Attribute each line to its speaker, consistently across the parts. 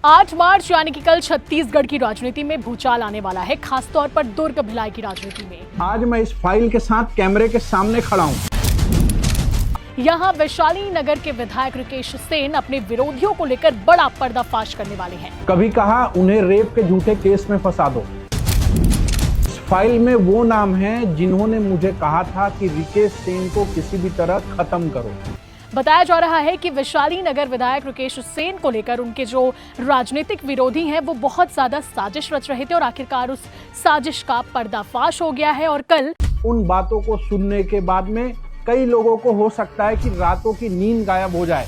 Speaker 1: 8 मार्च यानी कि कल छत्तीसगढ़ की राजनीति में भूचाल आने वाला है, खासतौर पर दुर्ग भिलाई की राजनीति में।
Speaker 2: आज मैं इस फाइल के साथ कैमरे के सामने खड़ा हूं।
Speaker 1: यहाँ वैशाली नगर के विधायक रिकेश सेन अपने विरोधियों को लेकर बड़ा पर्दाफाश करने वाले हैं।
Speaker 2: कभी कहा उन्हें रेप के झूठे केस में फंसा दो। इस फाइल में वो नाम हैं जिन्होंने मुझे कहा था कि रिकेश सेन को किसी भी तरह खत्म करो।
Speaker 1: बताया जा रहा है कि वैशाली नगर विधायक रिकेश सेन को लेकर उनके जो राजनीतिक विरोधी हैं वो बहुत ज्यादा साजिश रच रहे थे और आखिरकार उस साजिश का पर्दाफाश हो गया है। और कल
Speaker 2: उन बातों को सुनने के बाद में कई लोगों को हो सकता है कि रातों की नींद गायब हो जाए।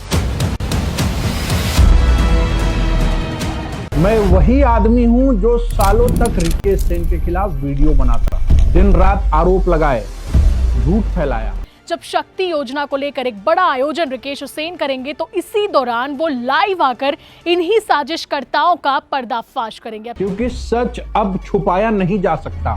Speaker 2: मैं वही आदमी हूं जो सालों तक रिकेश सेन के खिलाफ वीडियो बनाता, दिन रात आरोप लगाए, झूठ फैलाया।
Speaker 1: जब शक्ति योजना को लेकर एक बड़ा आयोजन रिकेश सेन करेंगे तो इसी दौरान वो लाइव आकर इन्हीं साजिशकर्ताओं का पर्दाफाश करेंगे,
Speaker 2: क्योंकि सच अब छुपाया नहीं जा सकता।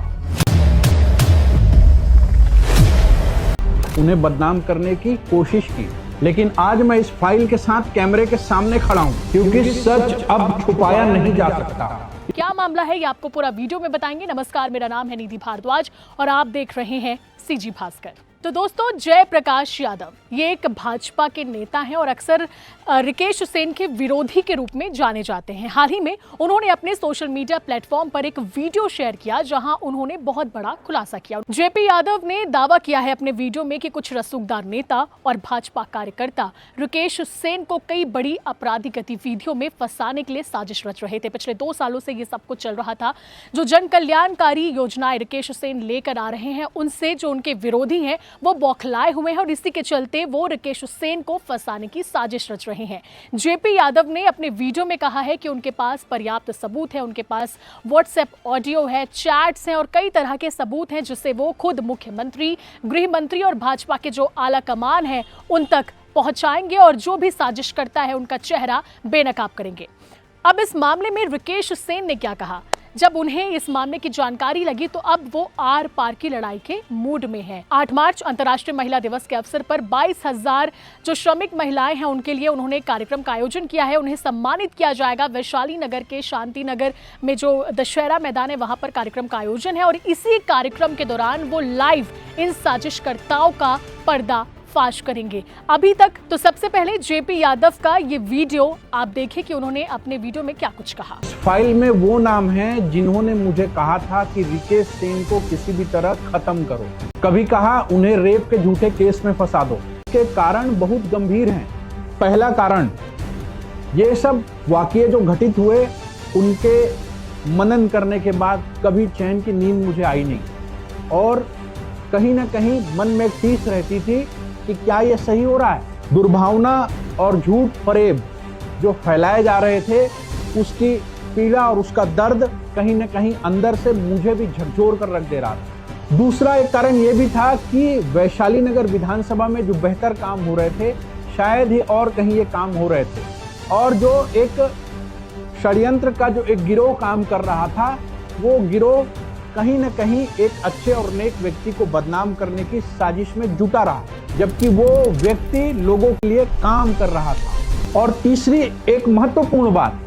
Speaker 2: उन्हें बदनाम करने की कोशिश की, लेकिन आज मैं इस फाइल के साथ कैमरे के सामने खड़ा हूं, क्योंकि सच अब छुपाया नहीं जा सकता।
Speaker 1: क्या मामला है ये आपको पूरा वीडियो में बताएंगे। नमस्कार, मेरा नाम है निधि भारद्वाज और आप देख रहे हैं सीजी भास्कर। तो दोस्तों, जयप्रकाश यादव ये एक भाजपा के नेता हैं और अक्सर रिकेश सेन के विरोधी के रूप में जाने जाते हैं। हाल ही में उन्होंने अपने सोशल मीडिया प्लेटफॉर्म पर एक वीडियो शेयर किया जहां उन्होंने बहुत बड़ा खुलासा किया। जेपी यादव ने दावा किया है अपने वीडियो में कि कुछ रसूखदार नेता और भाजपा कार्यकर्ता रिकेश सेन को कई बड़ी आपराधिक गतिविधियों में फंसाने के लिए साजिश रच रहे थे। पिछले 2 सालों से ये सब कुछ चल रहा था। जो जन कल्याणकारी योजनाएं रिकेश सेन लेकर आ रहे हैं उनसे जो उनके विरोधी हैं वो बौखलाए हुए हैं और इसी के चलते वो रिकेश सेन को फंसाने की साजिश रच रहे हैं। जेपी यादव ने अपने वीडियो में कहा है कि उनके पास पर्याप्त सबूत है, उनके पास व्हाट्सएप ऑडियो है, चैट्स हैं और कई तरह के सबूत हैं जिससे वो खुद मुख्यमंत्री, गृह मंत्री और भाजपा के जो आला कमान है उन तक पहुंचाएंगे और जो भी साजिश करता है उनका चेहरा बेनकाब करेंगे। अब इस मामले में रिकेश सेन ने क्या कहा? जब उन्हें इस मामले की जानकारी लगी तो अब वो आर पार की लड़ाई के मूड में हैं। 8 मार्च अंतर्राष्ट्रीय महिला दिवस के अवसर पर 22,000 जो श्रमिक महिलाएं हैं उनके लिए उन्होंने कार्यक्रम का आयोजन किया है। उन्हें सम्मानित किया जाएगा। वैशाली नगर के शांति नगर में जो दशहरा मैदान है वहां पर कार्यक्रम का आयोजन है और इसी कार्यक्रम के दौरान वो लाइव इन साजिशकर्ताओं का पर्दा फाश करेंगे। अभी तक तो सबसे पहले जेपी यादव का ये वीडियो आप देखें कि उन्होंने अपने वीडियो में क्या कुछ कहा।
Speaker 2: फाइल में वो नाम हैं जिन्होंने मुझे कहा था कि रिकेश सेन को किसी भी तरह खत्म करो। कभी कहा उन्हें रेप के झूठे केस में फंसा दो। इसके कारण बहुत गंभीर हैं। पहला कारण, ये सब वाकये जो घटित हुए उनके मनन करने के बाद कभी चैन की नींद मुझे आई नहीं और कहीं ना कहीं मन में टीस रहती थी कि क्या ये सही हो रहा है। दुर्भावना और झूठ फरेब जो फैलाए जा रहे थे उसकी पीड़ा और उसका दर्द कहीं ना कहीं अंदर से मुझे भी झकझोर कर रख दे रहा था। दूसरा एक कारण ये भी था कि वैशाली नगर विधानसभा में जो बेहतर काम हो रहे थे शायद ही और कहीं ये काम हो रहे थे और जो एक षड्यंत्र का जो एक गिरोह काम कर रहा था वो गिरोह कहीं न कहीं एक अच्छे और नेक व्यक्ति को बदनाम करने की साजिश में जुटा रहा, जबकि वो व्यक्ति लोगों के लिए काम कर रहा था। और तीसरी एक महत्वपूर्ण बात,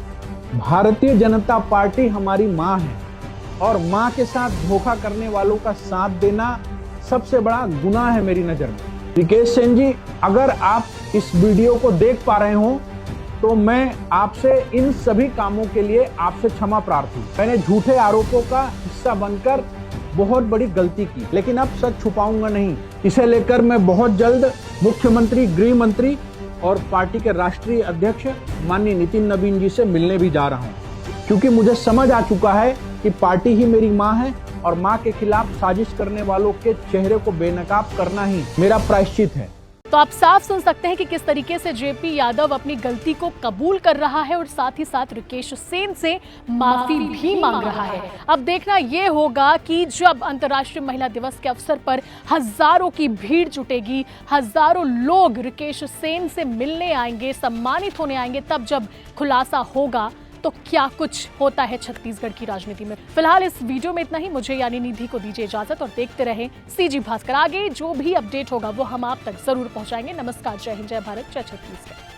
Speaker 2: भारतीय जनता पार्टी हमारी माँ है और माँ के साथ धोखा करने वालों का साथ देना सबसे बड़ा गुनाह है मेरी नज़र में। रिकेश सेन जी, अगर आप इस वीडियो को देख पा रहे हो तो मैं आपसे इन सभी कामों के लिए आपसे क्षमा प्रार्थी। मैंने झूठे आरोपों का हिस्सा बनकर बहुत बड़ी गलती की, लेकिन अब सच छुपाऊंगा नहीं। इसे लेकर मैं बहुत जल्द मुख्यमंत्री, गृह मंत्री और पार्टी के राष्ट्रीय अध्यक्ष माननीय नितिन नवीन जी से मिलने भी जा रहा हूं, क्योंकि मुझे समझ आ चुका है कि पार्टी ही मेरी माँ है और माँ के खिलाफ साजिश करने वालों के चेहरे को बेनकाब करना ही मेरा प्रायश्चित है।
Speaker 1: तो आप साफ सुन सकते हैं कि किस तरीके से जेपी यादव अपनी गलती को कबूल कर रहा है और साथ ही साथ रिकेश सेन से माफी भी मांग रहा है। अब देखना यह होगा कि जब अंतर्राष्ट्रीय महिला दिवस के अवसर पर हजारों की भीड़ जुटेगी, हजारों लोग रिकेश सेन से मिलने आएंगे, सम्मानित होने आएंगे, तब जब खुलासा होगा तो क्या कुछ होता है छत्तीसगढ़ की राजनीति में। फिलहाल इस वीडियो में इतना ही। मुझे यानी निधि को दीजिए इजाजत और देखते रहें सीजी भास्कर। आगे जो भी अपडेट होगा वो हम आप तक जरूर पहुंचाएंगे। नमस्कार, जय हिंद, जय भारत, जय छत्तीसगढ़।